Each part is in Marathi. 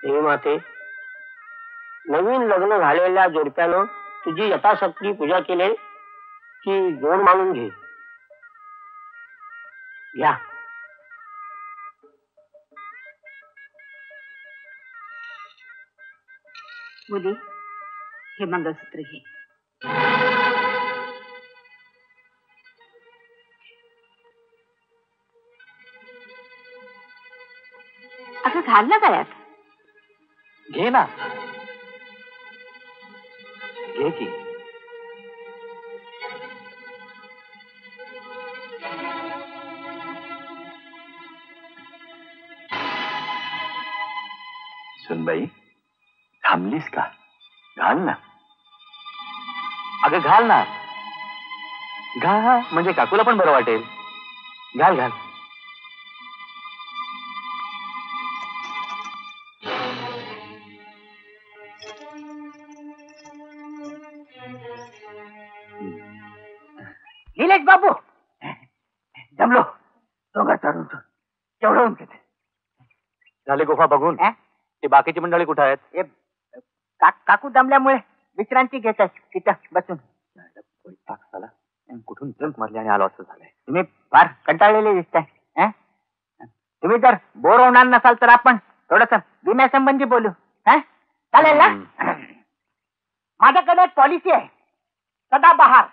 हे माते, नवीन लग्न झालेल्या जोडप्यानं तुझी यथाशक्ती पूजा केली की गोड मानून घे. घ्या. मुली, हे मंगळसूत्र घे. अगं घाल ना गळ्यात. घे ना. घे की. सुनबाई, थांबलीस का? घाल ना. अगं घाल ना. घाल म्हणजे काकूला पण बरं वाटेल. घाल घाल. निलेश बाबू, जमलो. दोघं चढून केवढं उंच आहे. झाले गुफा बघून? ते बाकीची मंडळी कुठे आहेत? काकू दमल्यामुळे विश्रांती घेतात तिथं बसून. कुठून जंक मारली आणि आलो असं झालंय. तुम्ही फार कंटाळलेले दिसताय. तुम्ही जर बोर होणार नसाल तर आपण थोडस विम्यासंबंधी बोलू. चालेल ना? माझ्याकडे एक पॉलिसी आहे, सदाबहार.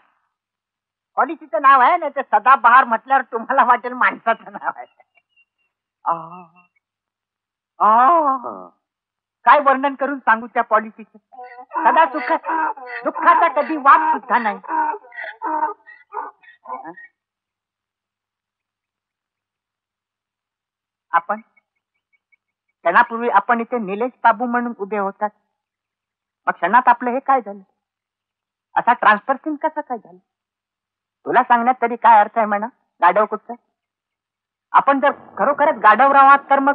पॉलिसीचं नाव आहे ना, ते सदाबहार म्हटल्यावर तुम्हाला वाटेल माणसाचं नाव आहे. काय वर्णन करून सांगू त्या पॉलिसीचं. सदा दुःखाचा कधी वाद सुद्धा नाही. आपण क्षणापूर्वी आपण इथे निलेश बाबू म्हणून उभे होतात. मग क्षणात आपलं हे काय झालं? असा ट्रान्सफर सिंग कसं काय झालं? तुला सांगण्यात तरी काय अर्थ आहे म्हणा गाढव कुठचा. आपण जर खरोखरच गाढवराव आहात तर मग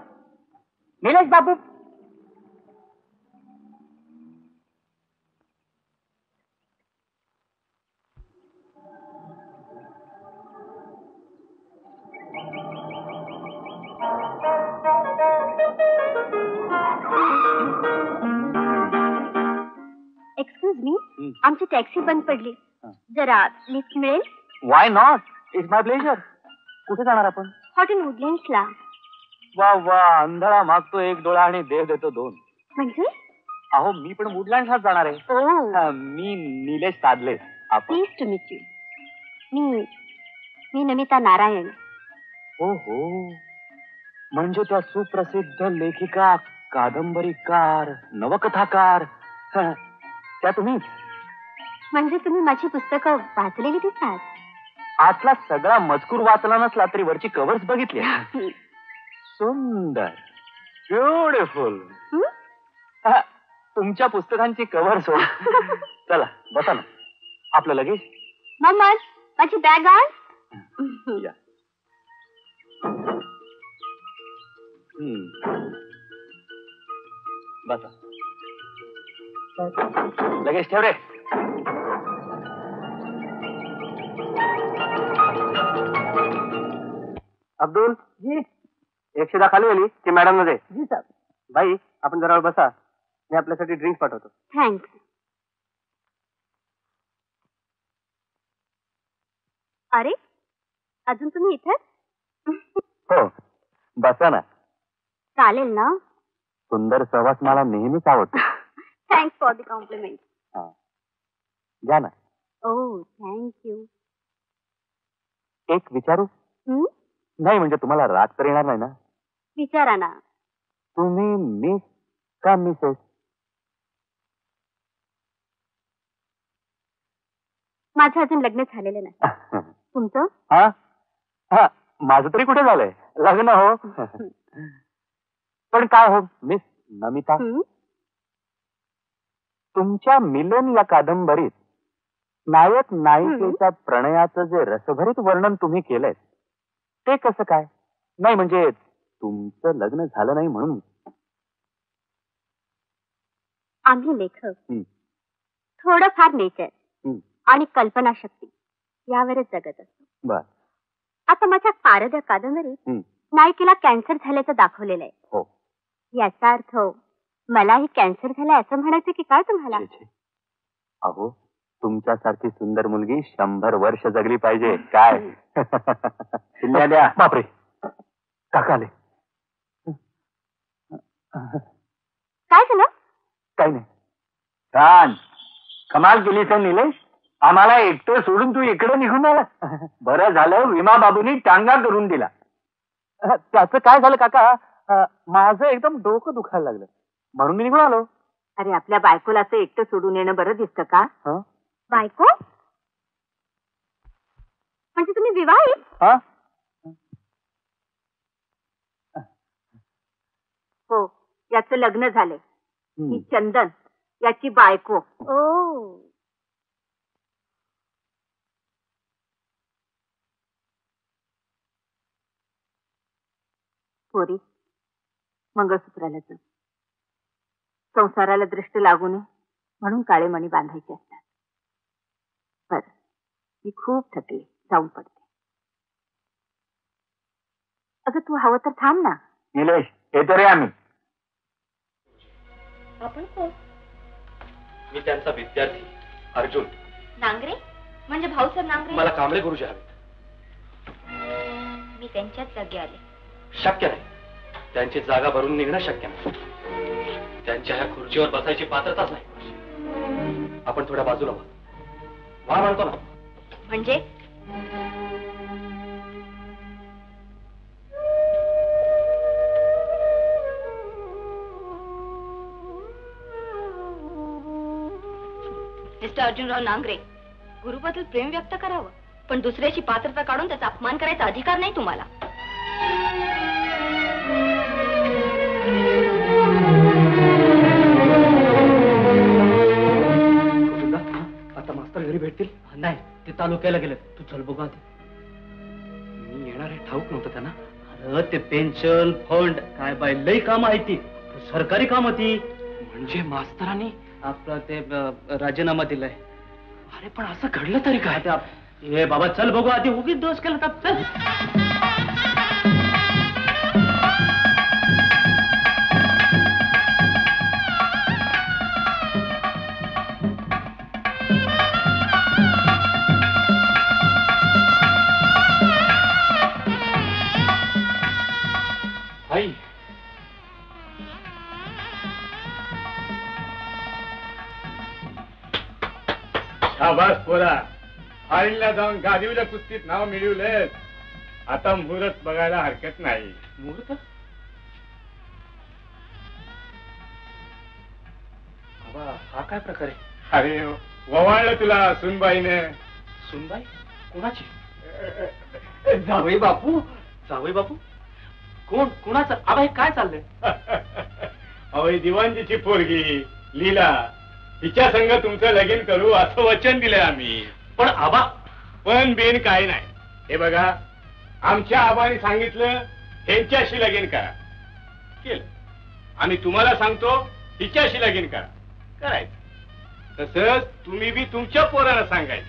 निलेश बाबू एक्सक्यूज मी, आमची टॅक्सी बंद पडली. जरा लिफ्ट मिळेल? Why not, it's my pleasure. कुठे जाणार आपण? हॉटेल वुडलँड्सला. वा वा, अंधळा मागतो एक डोळा आणि देव देतो दोन. म्हणजे? अहो मी पण वुडलँड्सलाच जाणार आहे. मी Nilesh Sadhale. Pleased to meet you. मी नमिता नारायण. हो हो, म्हणजे त्या सुप्रसिद्ध लेखिका, कादंबरीकार, नवकथाकार त्या तुम्ही? म्हणजे तुम्ही माझी पुस्तकं वाचलेली दिसतात. आतला सगळा मजकूर वाचला नसला तरी वरची कव्हर्स बघितली. सुंदर, ब्युटिफुल. तुमच्या पुस्तकांची कव्हर्स हो. चला बसा ना. आपलं लगेच. मम्मा, माझी बॅग आण. बसा. लगेच ठेव रे. अब्दुल जी, 110 खाली आली की मॅडम मध्ये. जी साहेब. भाई आपण जरा वेळ बसा, मी आपल्यासाठी ड्रिंक पाठवतो. थँक्स. अरे, अजून तुम्ही इथेच? हो, बसा ना. चालेल ना? सुंदर सहवास मला नेहमीच आवडतो. Thanks for the compliment. घ्या ना. Oh, thank you. एक विचारू? नाही म्हणजे तुम्हाला राग तर येणार नाही ना? विचारा ना. तुम्ही मिस का मिसेस? माझं अजून लग्न झालेलं नाही. तुमचं? हा, माझं तरी कुठे झालंय लग्न हो. पण काय हो मिस नमिता, तुमच्या मिलन या कादंबरीत नायक नायिकेच्या प्रणयाचं जे रसभरीत वर्णन तुम्ही केलंय ते कसं काय? नाही म्हणजे तुमचं लग्न झालं नाही म्हणून. आम्ही लेखक थोडंफार नेचर आणि कल्पनाशक्ती यावरच जगत असतो. बर. आता माझ्या पारद या कादंबरीत नायिकेला कॅन्सर झाल्याचं दाखवलेलं आहे. हो. याचा अर्थ मलाही कॅन्सर झाला असं म्हणायचं की काय तुम्हाला? छे, छे. अहो तुमच्यासारखी सुंदर मुलगी 100 वर्ष जगली पाहिजे काय. शिल्ल्या द्या. बापरे काका आले. काय झालं? काही नाही. छान कमाल केली सर निलेश. आम्हाला एकटं सोडून तू इकडे निघून आला. बरं झालं विमा बाबूंनी टांगा करून दिला. त्याचं काय झालं काका, माझं एकदम डोकं दुखायला लागलं म्हणून मी निघून आलो. अरे आपल्या बायकोला तर एकटं सोडून येणं बरं दिसतं का? हं? बायको म्हणजे तुम्ही विवाहित? हं? हो, याचं लग्न झालंय. ही चंदन याची बायको. ओ पोरी, मंगळसूत्राला जा. संसाराला दृष्ट लागू नये म्हणून काळे मणी बांधायचे असतात. बरं, मी खूप थकले, जाऊन पडते. अगं तू हवं तर थांब ना. निलेश येतो रे आम्ही. आपण कोण? मी त्यांचा विद्यार्थी अर्जुन. नांगरे म्हणजे भाऊसाहेब नांगरे? मला कांबळे गुरुजी हवेत. मी त्यांच्याच जागी आले. शक्य नाही, त्यांची जागा भरून निघणं शक्य नाही. त्यांच्या ह्या खुर्चीवर बसायची पात्रताच नाही. आपण थोड्या बाजूला व्हा म्हणतो ना. म्हणजे मिस्टर अर्जुनराव नांगरे, गुरुबद्दल प्रेम व्यक्त करावं पण दुसऱ्याची पात्रता काढून त्याचा अपमान करायचा अधिकार नाही तुम्हाला. आता मास्तर घरी भेटतील? नाही, ते तालुक्याला गेले. तू चल बघा. मी येणार आहे ठाऊक नव्हतं त्यांना. अरे ते पेन्शन फंड काय बाय लई काम आहे ती, सरकारी काम ती. म्हणजे मास्तरांनी आपलं ते राजीनामा दिलाय. अरे पण असं घडलं तरी काय? हे बाबा चल बघू आधी, उगीच दोष केला तर चल. आई शाबास पोरा, आईला जाऊन गादीवल्या कुस्तीत नाव मिळवलंय. आता मुहूर्त बघायला हरकत नाही. मुहूर्त? हा काय प्रकार आहे? अरे ववाळलं तुला सुनबाईने. सुनबाई? कोणाची? जावई बापू. जावई बापू? कोण? कोणाचं? आबा हे काय चाललंय? अवय दिवाणजीची पोरगी लीला, हिच्या संग तुमचं लगीन करू असं वचन दिलंय आम्ही. पण आबा. पण बिन काय नाही. हे बघा, आमच्या आबाने सांगितलं ह्यांच्याशी लगीन करा, केलं. आम्ही तुम्हाला सांगतो हिच्याशी लगीन करा, करायचं. तसंच तुम्ही बी तुमच्या पोराला सांगायचं.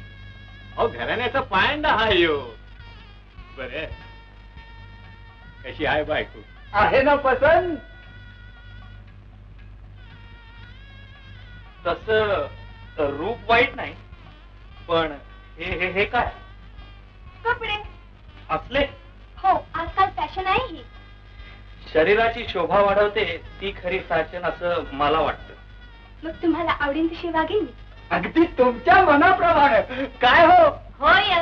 अहो घराण्याचा पायंडा हा यो. बरे कशी आहे बायको? आहे ना पसंत? तस रूप वाईट नाही, पण हे हे काय? कपडे. असले? हो, आजकाल फॅशन आहे ही. शरीराची शोभा वाढवते ती खरी फॅशन असं मला वाटतं. मग तुम्हाला आवडीन तशी वागेन मी. अगदी तुमच्या मनाप्रमाणे. काय हो? होय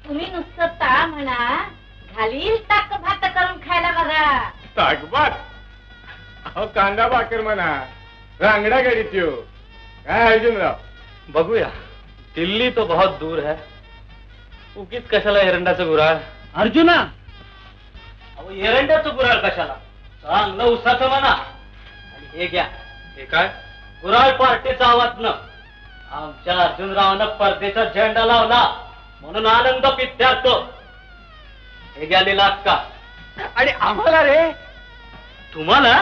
तुम्ही नुसतं ता म्हणा, घालील ताक भात करून खायला बघा. ताकबात? अहो कांदा भाकर म्हणा, रांगडा गडीत येऊ. काय अर्जुनराव? बघूया. दिल्ली तो बहुत दूर है. उगीच कशाला एरंडाचं गुराळ? अर्जुना, अहो एरंडाचं गुराळ कशाला? चांगलं उसाचं म्हणा. आणि हे घ्या. हे काय? गुराळ पार्टीचा आवाज न. आमच्या अर्जुनरावानं परदेचा झेंडा लावला म्हणून आनंद पित्यार्थ. हे घ्या लिलात का? आणि आम्हाला रे? तुम्हाला?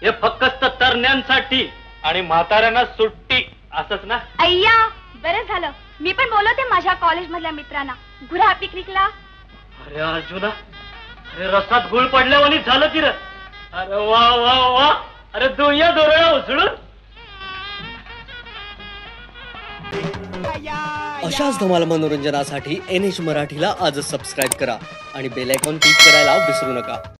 हे फक्त तरण्यांसाठी आणि म्हाताऱ्यांना सुट्टी असंच ना? अय्या, बरं झालं. मी पण बोलवते माझ्या कॉलेज मधल्या मित्रांना गुरा पिकनिकला. अरे अर्जुना, अरे रसात गुळ पडल्यावानी झालं की रे. अरे वा वा वा, अरे दुनिया दोरळा उचलून. अशाच धमाल मनोरंजनासाठी NH मराठीला आजच सबस्क्राईब करा आणि बेल आयकॉन क्लिक करायला विसरू नका.